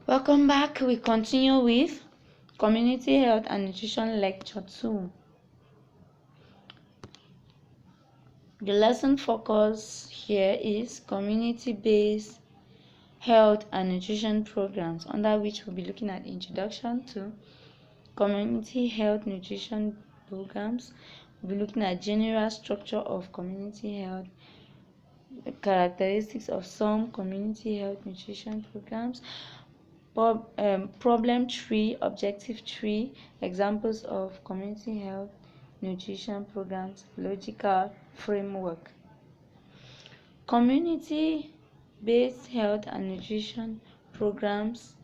Welcome back. We continue with Community Health and Nutrition Lecture 2. The lesson focus here is community-based health and nutrition programs, under which we'll be looking at introduction to community health nutrition programs. We'll be looking at general structure of community health, the characteristics of some community health nutrition programs, problem tree, objective tree, examples of community health nutrition programs, logical framework. Community-based health and nutrition programs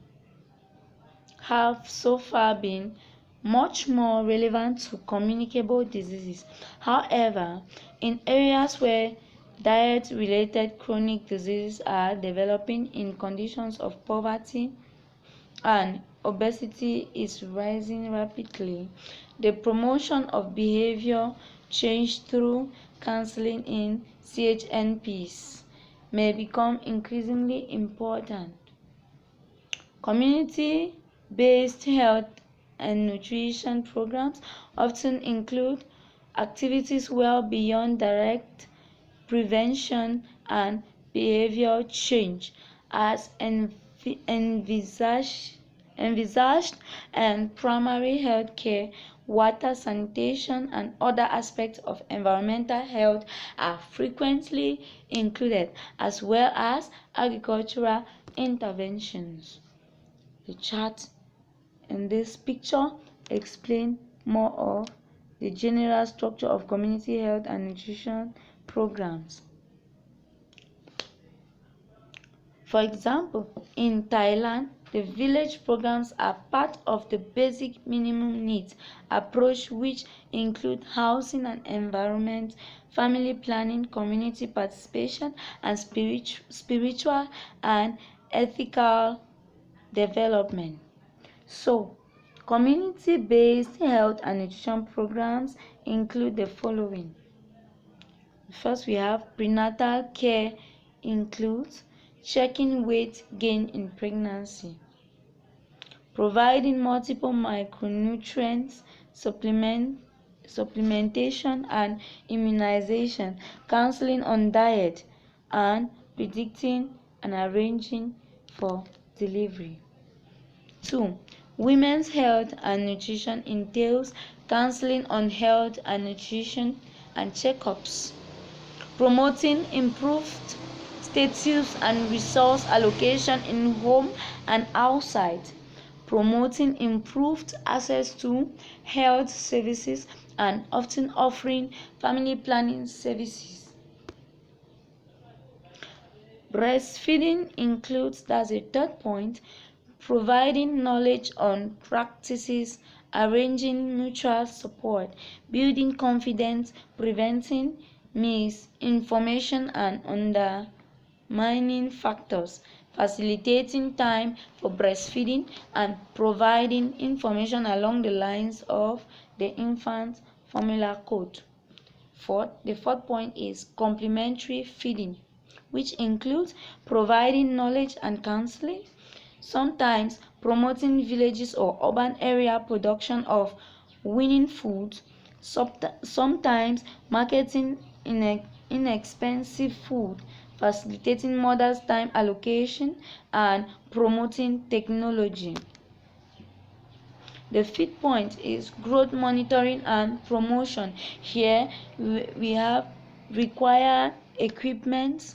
have so far been much more relevant to communicable diseases. However, in areas where diet-related chronic diseases are developing, in conditions of poverty and obesity is rising rapidly, the promotion of behavior change through counseling in CHNPs may become increasingly important. Community-based health and nutrition programs often include activities well beyond direct prevention and behavior change, as envisaged and primary health care, water, sanitation, and other aspects of environmental health are frequently included, as well as agricultural interventions. The chart in this picture explains more of the general structure of community health and nutrition programs. For example, in Thailand, the village programs are part of the basic minimum needs approach, which include housing and environment, family planning, community participation, and spiritual and ethical development. So, community-based health and nutrition programs include the following. First, we have prenatal care includes checking weight gain in pregnancy, providing multiple micronutrients, supplementation and immunization, counseling on diet, and predicting and arranging for delivery. 2. Women's health and nutrition entails counseling on health and nutrition and checkups, promoting improved status and resource allocation in home and outside, promoting improved access to health services, and often offering family planning services. Breastfeeding includes, that's a third point, providing knowledge on practices, arranging mutual support, building confidence, preventing misinformation and undermining factors, facilitating time for breastfeeding, and providing information along the lines of the infant formula code. The fourth point is complementary feeding, which includes providing knowledge and counseling, sometimes promoting villages or urban area production of winning foods, sometimes marketing inexpensive food, facilitating mothers' time allocation, and promoting technology. The fifth point is growth monitoring and promotion. Here we have required equipment,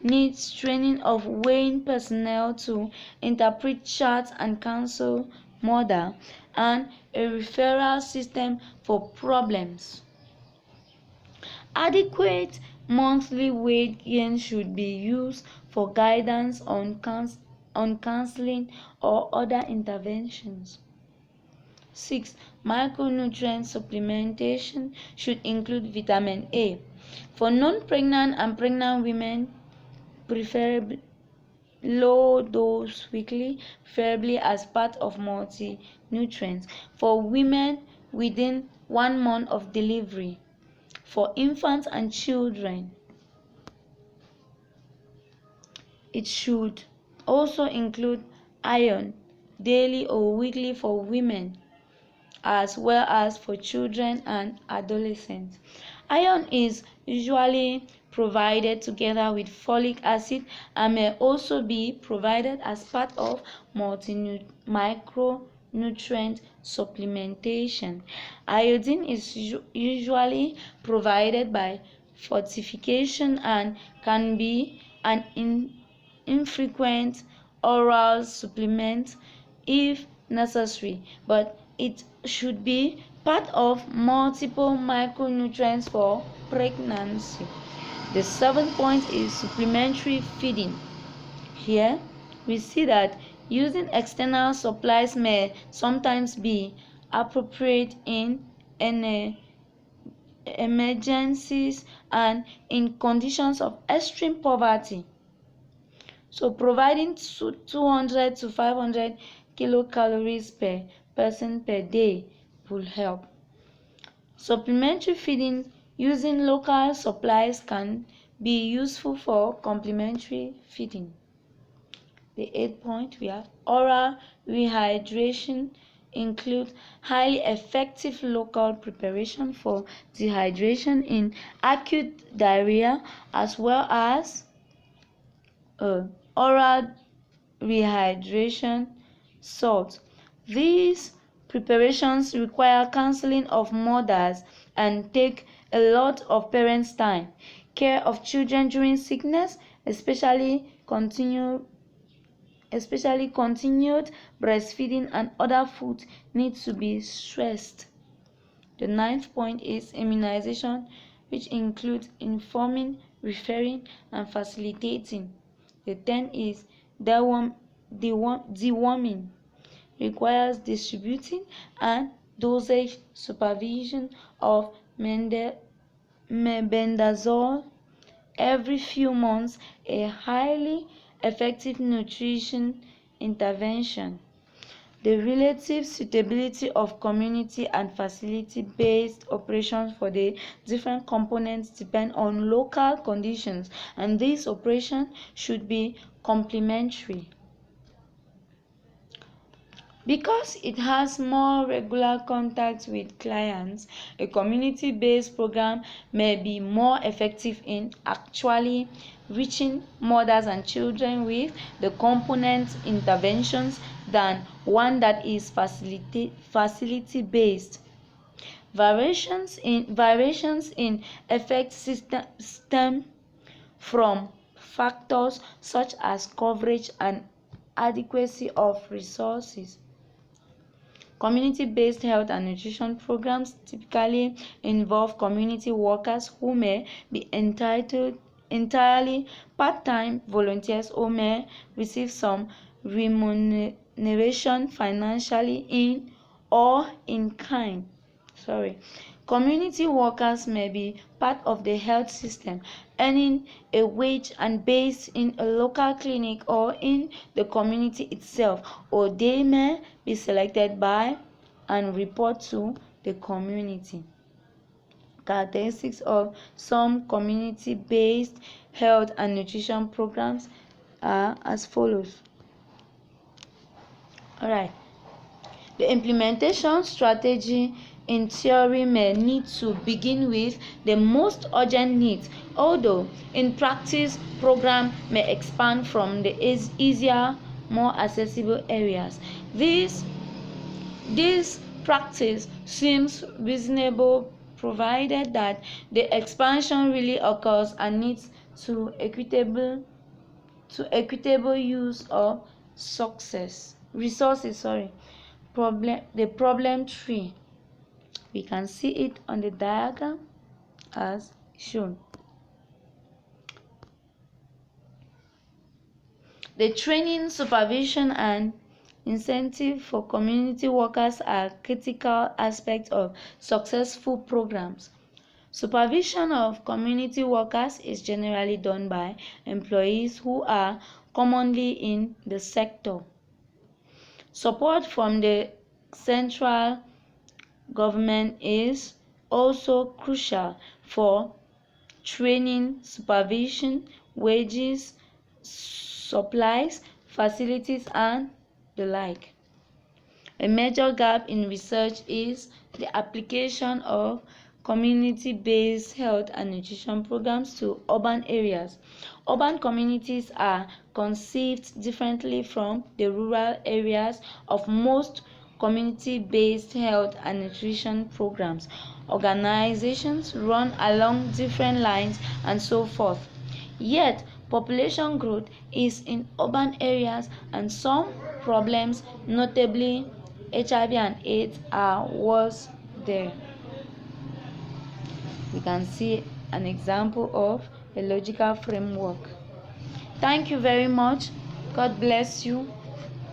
needs training of weighing personnel to interpret charts and counsel mother, and a referral system for problems. Adequate monthly weight gain should be used for guidance on counseling or other interventions. 6. Micronutrient supplementation should include vitamin A for non-pregnant and pregnant women, preferably low dose weekly, preferably as part of multi-nutrients. For women within 1 month of delivery. For infants and children, it should also include iron daily or weekly for women, as well as for children and adolescents. Iron is usually provided together with folic acid and may also be provided as part of micronutrient supplementation. Iodine is usually provided by fortification and can be an infrequent oral supplement if necessary, but it should be part of multiple micronutrients for pregnancy. The 7th point is supplementary feeding. Here we see that using external supplies may sometimes be appropriate in emergencies and in conditions of extreme poverty. So providing 200 to 500 kilocalories per person per day will help. Supplementary feeding using local supplies can be useful for complementary feeding. The 8th point, we have oral rehydration includes highly effective local preparation for dehydration in acute diarrhea, as well as oral rehydration salt. These preparations require counseling of mothers and take a lot of parents' time. Care of children during sickness, especially continued breastfeeding and other foods, need to be stressed. The 9th point is immunization, which includes informing, referring, and facilitating. The 10th is deworming, requires distributing and dosage supervision of mebendazole every few months, a highly effective nutrition intervention. The relative suitability of community and facility-based operations for the different components depend on local conditions, and these operations should be complementary. Because it has more regular contact with clients, a community-based program may be more effective in actually reaching mothers and children with the component interventions than one that is facility-based. Variations in effect stem from factors such as coverage and adequacy of resources. Community-based health and nutrition programs typically involve community workers who may be entirely part-time volunteers or may receive some remuneration financially or in kind. Community workers may be part of the health system, earning a wage and based in a local clinic or in the community itself, or they may be selected by and report to the community. Characteristics of some community-based health and nutrition programs are as follows. Alright. The implementation strategy in theory may need to begin with the most urgent needs, although in practice, program may expand from the easier, more accessible areas. This practice seems reasonable provided that the expansion really occurs and needs to equitable use of resources. The problem tree. We can see it on the diagram as shown. The training, supervision, and incentive for community workers are critical aspects of successful programs. Supervision of community workers is generally done by employees who are commonly in the sector. Support from the central government is also crucial for training, supervision, wages, supplies, facilities, and the like. A major gap in research is the application of community-based health and nutrition programs to urban areas. Urban communities are conceived differently from the rural areas of most community-based health and nutrition programs. Organizations run along different lines and so forth. Yet, population growth is in urban areas and some problems, notably HIV and AIDS, are worse there. We can see an example of a logical framework. Thank you very much. God bless you.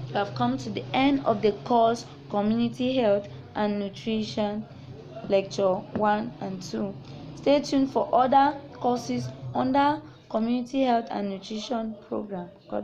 You have come to the end of the course Community Health and Nutrition Lecture 1 and 2. Stay tuned for other courses under Community Health and Nutrition Program. God